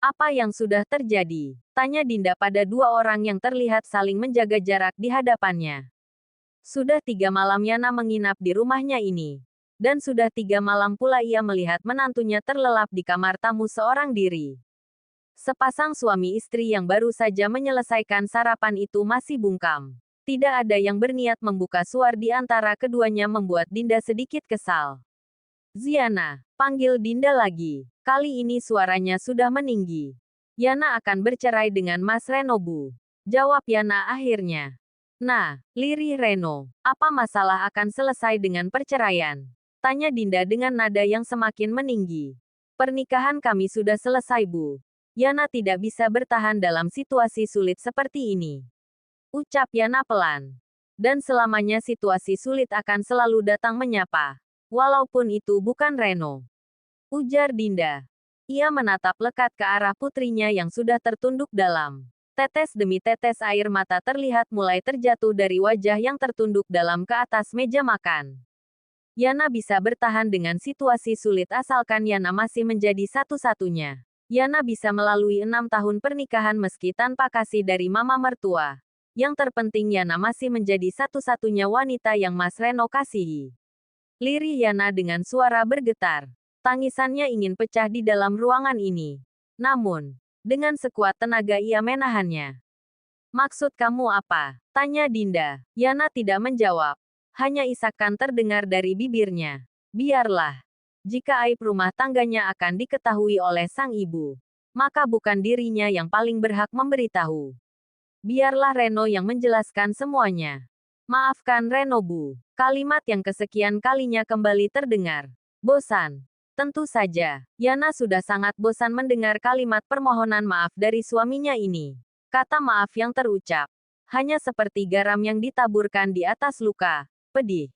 Apa yang sudah terjadi? Tanya Dinda pada dua orang yang terlihat saling menjaga jarak di hadapannya. Sudah 3 malam Yana menginap di rumahnya ini. Dan sudah 3 malam pula ia melihat menantunya terlelap di kamar tamu seorang diri. Sepasang suami istri yang baru saja menyelesaikan sarapan itu masih bungkam. Tidak ada yang berniat membuka suar di antara keduanya membuat Dinda sedikit kesal. Ziana, panggil Dinda lagi. Kali ini suaranya sudah meninggi. Yana akan bercerai dengan Mas Reno, Bu. Jawab Yana akhirnya. Nah, lirih Reno, apa masalah akan selesai dengan perceraian? Tanya Dinda dengan nada yang semakin meninggi. Pernikahan kami sudah selesai, Bu. Yana tidak bisa bertahan dalam situasi sulit seperti ini. Ucap Yana pelan. Dan selamanya situasi sulit akan selalu datang menyapa. Walaupun itu bukan Reno. Ujar Dinda. Ia menatap lekat ke arah putrinya yang sudah tertunduk dalam. Tetes demi tetes air mata terlihat mulai terjatuh dari wajah yang tertunduk dalam ke atas meja makan. Yana bisa bertahan dengan situasi sulit asalkan Yana masih menjadi satu-satunya. Yana bisa melalui 6 tahun pernikahan meski tanpa kasih dari mama mertua. Yang terpenting Yana masih menjadi satu-satunya wanita yang Mas Reno kasihi. Lirih Yana dengan suara bergetar. Tangisannya ingin pecah di dalam ruangan ini. Namun, dengan sekuat tenaga ia menahannya. Maksud kamu apa? Tanya Dinda. Yana tidak menjawab. Hanya isakan terdengar dari bibirnya. Biarlah. Jika aib rumah tangganya akan diketahui oleh sang ibu, maka bukan dirinya yang paling berhak memberitahu. Biarlah Reno yang menjelaskan semuanya. Maafkan Reno, Bu. Kalimat yang kesekian kalinya kembali terdengar. Bosan. Tentu saja, Yana sudah sangat bosan mendengar kalimat permohonan maaf dari suaminya ini. Kata maaf yang terucap. Hanya seperti garam yang ditaburkan di atas luka. Pedih.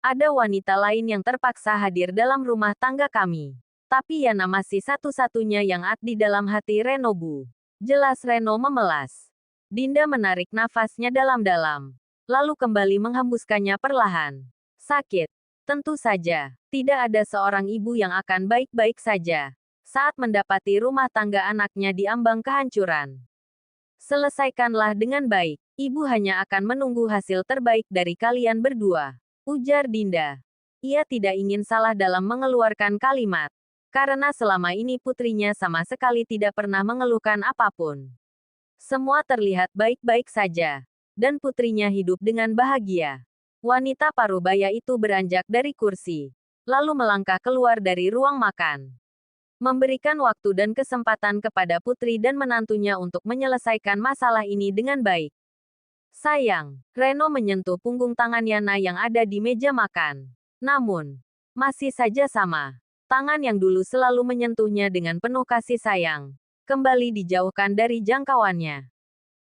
Ada wanita lain yang terpaksa hadir dalam rumah tangga kami. Tapi Yana masih satu-satunya yang di dalam hati Reno, Bu. Jelas Reno memelas. Dinda menarik nafasnya dalam-dalam. Lalu kembali menghembuskannya perlahan. Sakit. Tentu saja, tidak ada seorang ibu yang akan baik-baik saja saat mendapati rumah tangga anaknya diambang kehancuran. Selesaikanlah dengan baik. Ibu hanya akan menunggu hasil terbaik dari kalian berdua. Ujar Dinda. Ia tidak ingin salah dalam mengeluarkan kalimat. Karena selama ini putrinya sama sekali tidak pernah mengeluhkan apapun. Semua terlihat baik-baik saja. Dan putrinya hidup dengan bahagia. Wanita parubaya itu beranjak dari kursi. Lalu melangkah keluar dari ruang makan. Memberikan waktu dan kesempatan kepada putri dan menantunya untuk menyelesaikan masalah ini dengan baik. Sayang, Reno menyentuh punggung tangan Yana yang ada di meja makan. Namun, masih saja sama. Tangan yang dulu selalu menyentuhnya dengan penuh kasih sayang, kembali dijauhkan dari jangkauannya.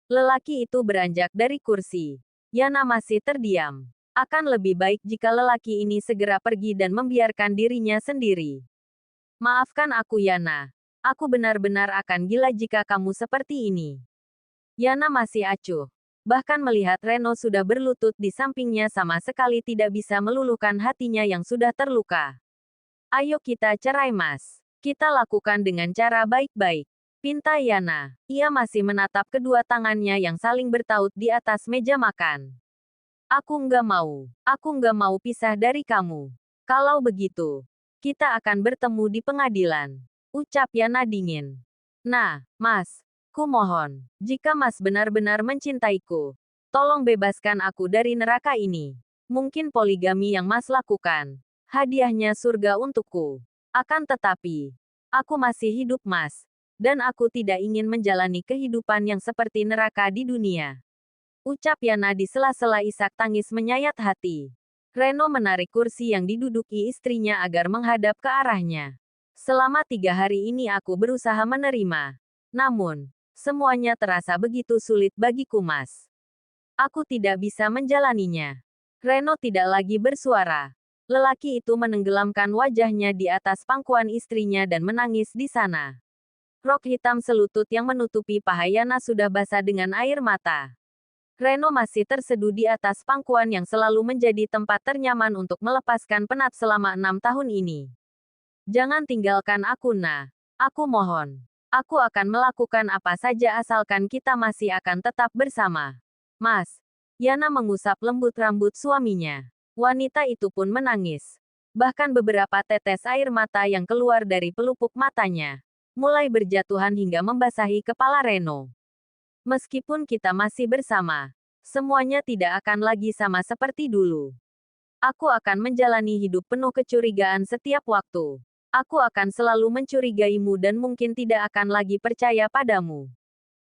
Lelaki itu beranjak dari kursi. Yana masih terdiam. Akan lebih baik jika lelaki ini segera pergi dan membiarkan dirinya sendiri. Maafkan aku Yana. Aku benar-benar akan gila jika kamu seperti ini. Yana masih acuh. Bahkan melihat Reno sudah berlutut di sampingnya sama sekali tidak bisa meluluhkan hatinya yang sudah terluka. Ayo kita cerai Mas. Kita lakukan dengan cara baik-baik. Pinta Yana. Ia masih menatap kedua tangannya yang saling bertaut di atas meja makan. Aku nggak mau. Aku nggak mau pisah dari kamu. Kalau begitu, kita akan bertemu di pengadilan. Ucap Yana dingin. Nah, Mas, kumohon, jika Mas benar-benar mencintaiku, tolong bebaskan aku dari neraka ini. Mungkin poligami yang Mas lakukan, hadiahnya surga untukku. Akan tetapi, aku masih hidup Mas, dan aku tidak ingin menjalani kehidupan yang seperti neraka di dunia. Ucap Yana di sela-sela isak tangis menyayat hati. Reno menarik kursi yang diduduki istrinya agar menghadap ke arahnya. Selama 3 hari ini aku berusaha menerima. Namun, semuanya terasa begitu sulit bagiku Mas. Aku tidak bisa menjalaninya. Reno tidak lagi bersuara. Lelaki itu menenggelamkan wajahnya di atas pangkuan istrinya dan menangis di sana. Rok hitam selutut yang menutupi paha Yana sudah basah dengan air mata. Reno masih terseduh di atas pangkuan yang selalu menjadi tempat ternyaman untuk melepaskan penat selama 6 tahun ini. Jangan tinggalkan aku, Nah. Aku mohon. Aku akan melakukan apa saja asalkan kita masih akan tetap bersama. Mas. Yana mengusap lembut rambut suaminya. Wanita itu pun menangis. Bahkan beberapa tetes air mata yang keluar dari pelupuk matanya mulai berjatuhan hingga membasahi kepala Reno. Meskipun kita masih bersama, semuanya tidak akan lagi sama seperti dulu. Aku akan menjalani hidup penuh kecurigaan setiap waktu. Aku akan selalu mencurigaimu dan mungkin tidak akan lagi percaya padamu.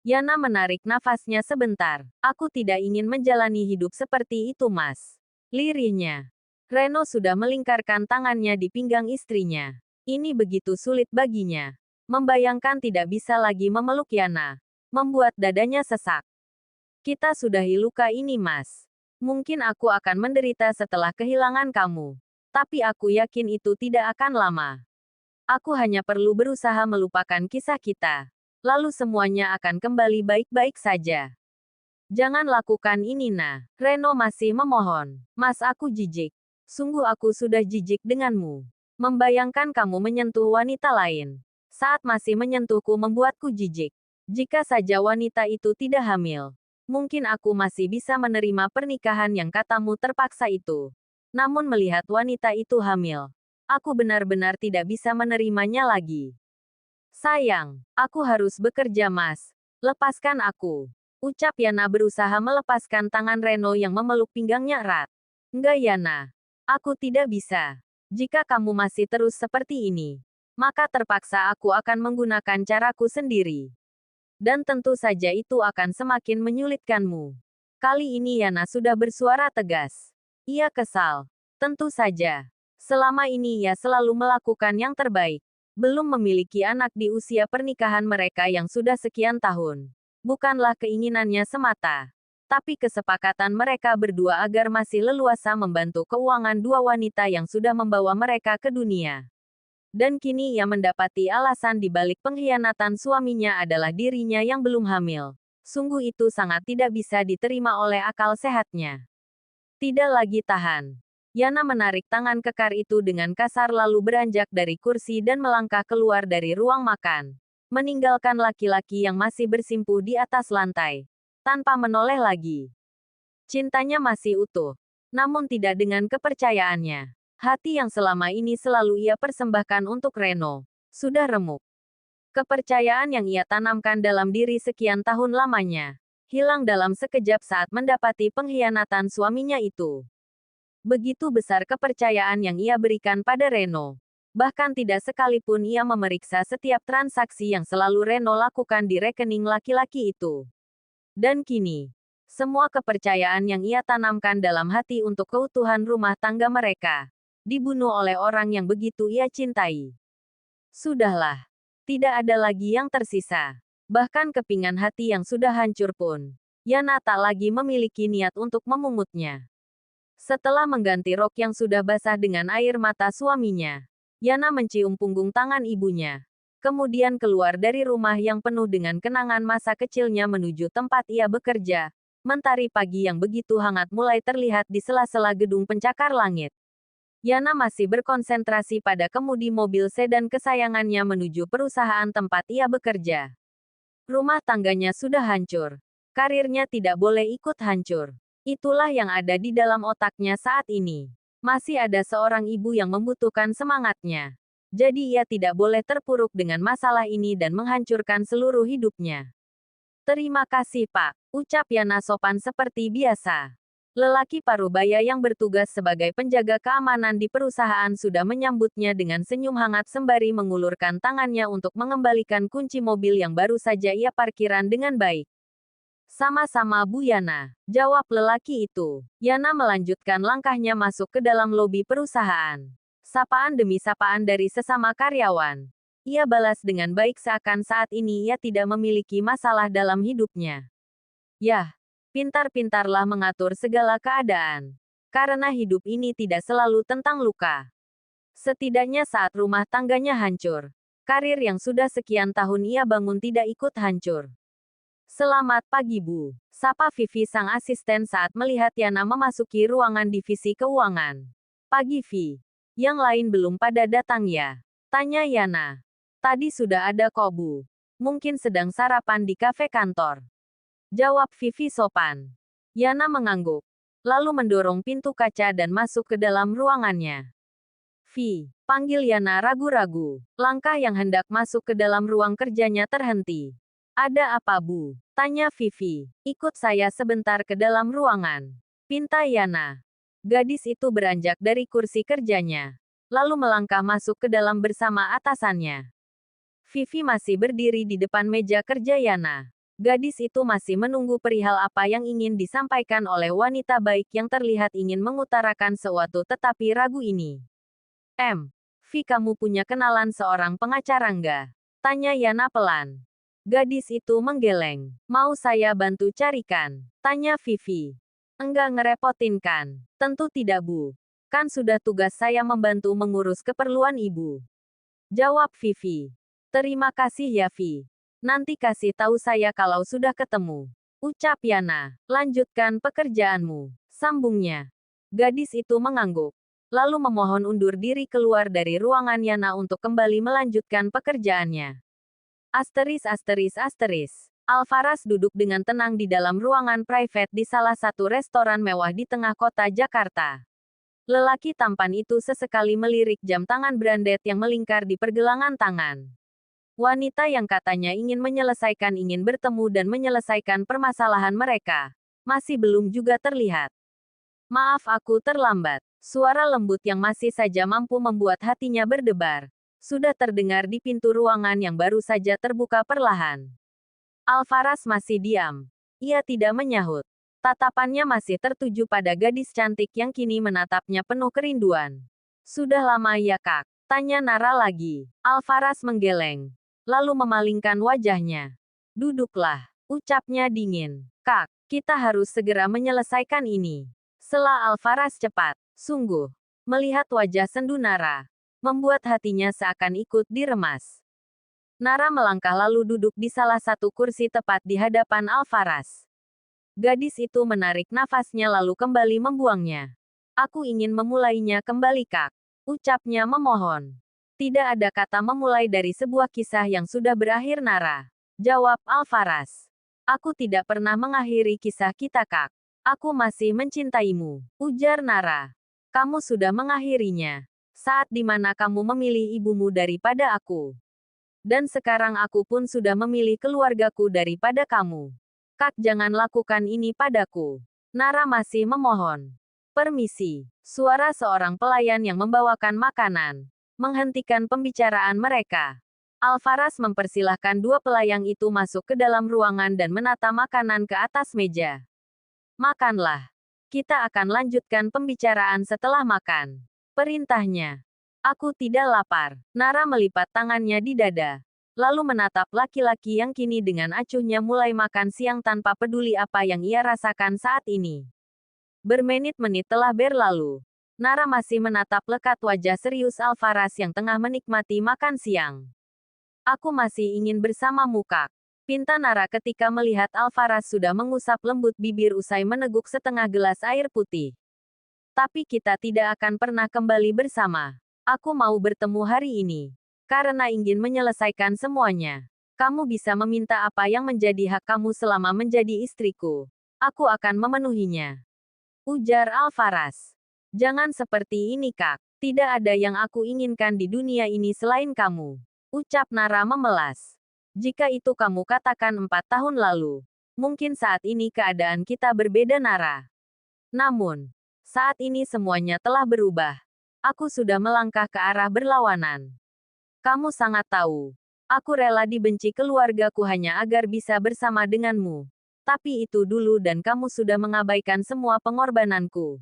Yana menarik nafasnya sebentar. Aku tidak ingin menjalani hidup seperti itu, Mas. Lirihnya. Reno sudah melingkarkan tangannya di pinggang istrinya. Ini begitu sulit baginya. Membayangkan tidak bisa lagi memeluk Yana. Membuat dadanya sesak. Kita sudahi luka ini, Mas. Mungkin aku akan menderita setelah kehilangan kamu. Tapi aku yakin itu tidak akan lama. Aku hanya perlu berusaha melupakan kisah kita. Lalu semuanya akan kembali baik-baik saja. Jangan lakukan ini, Nah. Reno masih memohon. Mas, aku jijik. Sungguh aku sudah jijik denganmu. Membayangkan kamu menyentuh wanita lain. Saat masih menyentuhku membuatku jijik. Jika saja wanita itu tidak hamil, mungkin aku masih bisa menerima pernikahan yang katamu terpaksa itu. Namun melihat wanita itu hamil, aku benar-benar tidak bisa menerimanya lagi. Sayang, aku harus bekerja, Mas. Lepaskan aku. Ucap Yana berusaha melepaskan tangan Reno yang memeluk pinggangnya erat. Enggak, Yana. Aku tidak bisa. Jika kamu masih terus seperti ini, maka terpaksa aku akan menggunakan caraku sendiri. Dan tentu saja itu akan semakin menyulitkanmu. Kali ini Yana sudah bersuara tegas. Ia kesal. Tentu saja. Selama ini ia selalu melakukan yang terbaik. Belum memiliki anak di usia pernikahan mereka yang sudah sekian tahun. Bukanlah keinginannya semata, tapi kesepakatan mereka berdua agar masih leluasa membantu keuangan dua wanita yang sudah membawa mereka ke dunia. Dan kini ia mendapati alasan di balik pengkhianatan suaminya adalah dirinya yang belum hamil. Sungguh itu sangat tidak bisa diterima oleh akal sehatnya. Tidak lagi tahan. Yana menarik tangan kekar itu dengan kasar lalu beranjak dari kursi dan melangkah keluar dari ruang makan. Meninggalkan laki-laki yang masih bersimpuh di atas lantai. Tanpa menoleh lagi. Cintanya masih utuh. Namun tidak dengan kepercayaannya. Hati yang selama ini selalu ia persembahkan untuk Reno. Sudah remuk. Kepercayaan yang ia tanamkan dalam diri sekian tahun lamanya. Hilang dalam sekejap saat mendapati pengkhianatan suaminya itu. Begitu besar kepercayaan yang ia berikan pada Reno. Bahkan tidak sekalipun ia memeriksa setiap transaksi yang selalu Reno lakukan di rekening laki-laki itu. Dan kini, semua kepercayaan yang ia tanamkan dalam hati untuk keutuhan rumah tangga mereka, dibunuh oleh orang yang begitu ia cintai. Sudahlah. Tidak ada lagi yang tersisa. Bahkan kepingan hati yang sudah hancur pun, Yana tak lagi memiliki niat untuk memungutnya. Setelah mengganti rok yang sudah basah dengan air mata suaminya, Yana mencium punggung tangan ibunya. Kemudian keluar dari rumah yang penuh dengan kenangan masa kecilnya menuju tempat ia bekerja. Mentari pagi yang begitu hangat mulai terlihat di sela-sela gedung pencakar langit. Yana masih berkonsentrasi pada kemudi mobil sedan kesayangannya menuju perusahaan tempat ia bekerja. Rumah tangganya sudah hancur. Karirnya tidak boleh ikut hancur. Itulah yang ada di dalam otaknya saat ini. Masih ada seorang ibu yang membutuhkan semangatnya. Jadi ia tidak boleh terpuruk dengan masalah ini dan menghancurkan seluruh hidupnya. Terima kasih, Pak. Ucap Yana sopan seperti biasa. Lelaki parubaya yang bertugas sebagai penjaga keamanan di perusahaan sudah menyambutnya dengan senyum hangat sembari mengulurkan tangannya untuk mengembalikan kunci mobil yang baru saja ia parkiran dengan baik. Sama-sama Bu Yana, jawab lelaki itu. Yana melanjutkan langkahnya masuk ke dalam lobi perusahaan. Sapaan demi sapaan dari sesama karyawan. Ia balas dengan baik seakan saat ini ia tidak memiliki masalah dalam hidupnya. Yah, pintar-pintarlah mengatur segala keadaan. Karena hidup ini tidak selalu tentang luka. Setidaknya saat rumah tangganya hancur, karir yang sudah sekian tahun ia bangun tidak ikut hancur. Selamat pagi, Bu. Sapa Vivi sang asisten saat melihat Yana memasuki ruangan divisi keuangan. Pagi, Vi. Yang lain belum pada datang ya? Tanya Yana. Tadi sudah ada kok, Bu. Mungkin sedang sarapan di kafe kantor. Jawab Vivi sopan. Yana mengangguk. Lalu mendorong pintu kaca dan masuk ke dalam ruangannya. Vi, panggil Yana ragu-ragu. Langkah yang hendak masuk ke dalam ruang kerjanya terhenti. Ada apa, Bu? Tanya Vivi. Ikut saya sebentar ke dalam ruangan. Pinta Yana. Gadis itu beranjak dari kursi kerjanya. Lalu melangkah masuk ke dalam bersama atasannya. Vivi masih berdiri di depan meja kerja Yana. Gadis itu masih menunggu perihal apa yang ingin disampaikan oleh wanita baik yang terlihat ingin mengutarakan sesuatu tetapi ragu ini. Vi, kamu punya kenalan seorang pengacara nggak? Tanya Yana pelan. Gadis itu menggeleng. Mau saya bantu carikan? Tanya Vivi. Enggak ngerepotin kan? Tentu tidak, Bu. Kan sudah tugas saya membantu mengurus keperluan Ibu. Jawab Vivi. Terima kasih ya, Vi. Nanti kasih tahu saya kalau sudah ketemu. Ucap Yana. Lanjutkan pekerjaanmu. Sambungnya. Gadis itu mengangguk. Lalu memohon undur diri keluar dari ruangan Yana untuk kembali melanjutkan pekerjaannya. Alvaras duduk dengan tenang di dalam ruangan private di salah satu restoran mewah di tengah kota Jakarta. Lelaki tampan itu sesekali melirik jam tangan branded yang melingkar di pergelangan tangan. Wanita yang katanya ingin bertemu dan menyelesaikan permasalahan mereka, masih belum juga terlihat. Maaf, aku terlambat. Suara lembut yang masih saja mampu membuat hatinya berdebar, sudah terdengar di pintu ruangan yang baru saja terbuka perlahan. Alvaras masih diam. Ia tidak menyahut. Tatapannya masih tertuju pada gadis cantik yang kini menatapnya penuh kerinduan. Sudah lama ya, Kak? Tanya Nara lagi. Alvaras menggeleng. Lalu memalingkan wajahnya. Duduklah, ucapnya dingin. Kak, kita harus segera menyelesaikan ini. Sela Alvaras cepat. Sungguh. Melihat wajah sendu Nara, membuat hatinya seakan ikut diremas. Nara melangkah lalu duduk di salah satu kursi tepat di hadapan Alvaras. Gadis itu menarik nafasnya lalu kembali membuangnya. Aku ingin memulainya kembali, Kak. Ucapnya memohon. Tidak ada kata memulai dari sebuah kisah yang sudah berakhir, Nara. Jawab Alvaras. Aku tidak pernah mengakhiri kisah kita, Kak. Aku masih mencintaimu. Ujar Nara. Kamu sudah mengakhirinya. Saat dimana kamu memilih ibumu daripada aku. Dan sekarang aku pun sudah memilih keluargaku daripada kamu. Kak, jangan lakukan ini padaku. Nara masih memohon. Permisi. Suara seorang pelayan yang membawakan makanan menghentikan pembicaraan mereka. Alvaras mempersilahkan dua pelayan itu masuk ke dalam ruangan dan menata makanan ke atas meja. Makanlah. Kita akan lanjutkan pembicaraan setelah makan. Perintahnya. Aku tidak lapar. Nara melipat tangannya di dada. Lalu menatap laki-laki yang kini dengan acuhnya mulai makan siang tanpa peduli apa yang ia rasakan saat ini. Bermenit-menit telah berlalu. Nara masih menatap lekat wajah serius Alvaras yang tengah menikmati makan siang. Aku masih ingin bersamamu, Kak. Pinta Nara ketika melihat Alvaras sudah mengusap lembut bibir usai meneguk setengah gelas air putih. Tapi kita tidak akan pernah kembali bersama. Aku mau bertemu hari ini. Karena ingin menyelesaikan semuanya. Kamu bisa meminta apa yang menjadi hak kamu selama menjadi istriku. Aku akan memenuhinya. Ujar Alvaras. Jangan seperti ini, Kak. Tidak ada yang aku inginkan di dunia ini selain kamu. Ucap Nara memelas. Jika itu kamu katakan 4 tahun lalu. Mungkin saat ini keadaan kita berbeda, Nara. Namun, saat ini semuanya telah berubah. Aku sudah melangkah ke arah berlawanan. Kamu sangat tahu. Aku rela dibenci keluargaku hanya agar bisa bersama denganmu. Tapi itu dulu dan kamu sudah mengabaikan semua pengorbananku.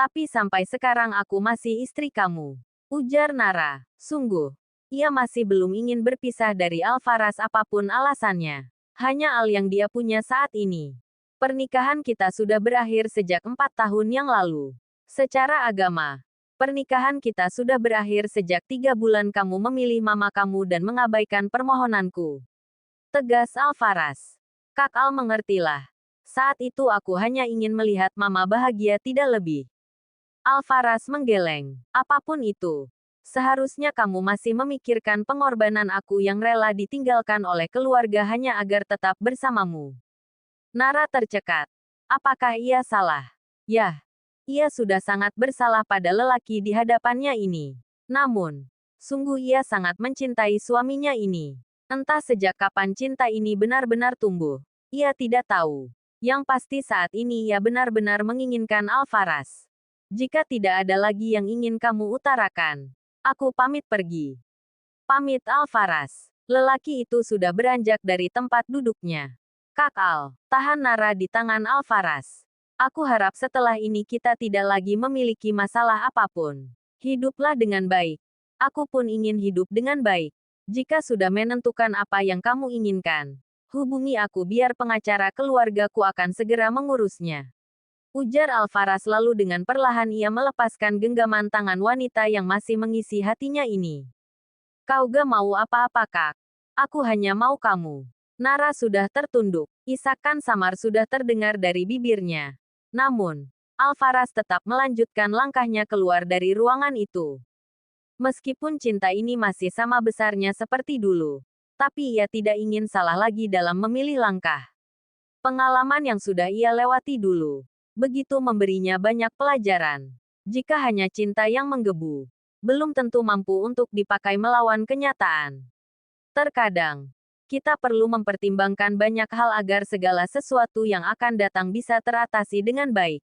Tapi sampai sekarang aku masih istri kamu. Ujar Nara. Sungguh. Ia masih belum ingin berpisah dari Alvaras apapun alasannya. Hanya Al yang dia punya saat ini. Pernikahan kita sudah berakhir sejak 4 tahun yang lalu. Secara agama, pernikahan kita sudah berakhir sejak 3 bulan kamu memilih mama kamu dan mengabaikan permohonanku. Tegas Alvaras. Kak Al, mengertilah. Saat itu aku hanya ingin melihat mama bahagia, tidak lebih. Alvaras menggeleng. Apapun itu. Seharusnya kamu masih memikirkan pengorbanan aku yang rela ditinggalkan oleh keluarga hanya agar tetap bersamamu. Nara tercekat. Apakah ia salah? Yah, ia sudah sangat bersalah pada lelaki di hadapannya ini. Namun, sungguh ia sangat mencintai suaminya ini. Entah sejak kapan cinta ini benar-benar tumbuh. Ia tidak tahu. Yang pasti saat ini ia benar-benar menginginkan Alvaras. Jika tidak ada lagi yang ingin kamu utarakan, aku pamit pergi. Pamit Alvaras. Lelaki itu sudah beranjak dari tempat duduknya. Kak Al, tahan Nara di tangan Alvaras. Aku harap setelah ini kita tidak lagi memiliki masalah apapun. Hiduplah dengan baik. Aku pun ingin hidup dengan baik. Jika sudah menentukan apa yang kamu inginkan, hubungi aku biar pengacara keluargaku akan segera mengurusnya. Ujar Alvaras lalu dengan perlahan ia melepaskan genggaman tangan wanita yang masih mengisi hatinya ini. Kau gak mau apa-apa Kak? Aku hanya mau kamu. Nara sudah tertunduk. Isakan samar sudah terdengar dari bibirnya. Namun, Alvaras tetap melanjutkan langkahnya keluar dari ruangan itu. Meskipun cinta ini masih sama besarnya seperti dulu, tapi ia tidak ingin salah lagi dalam memilih langkah. Pengalaman yang sudah ia lewati dulu, begitu memberinya banyak pelajaran. Jika hanya cinta yang menggebu, belum tentu mampu untuk dipakai melawan kenyataan. Terkadang, kita perlu mempertimbangkan banyak hal agar segala sesuatu yang akan datang bisa teratasi dengan baik.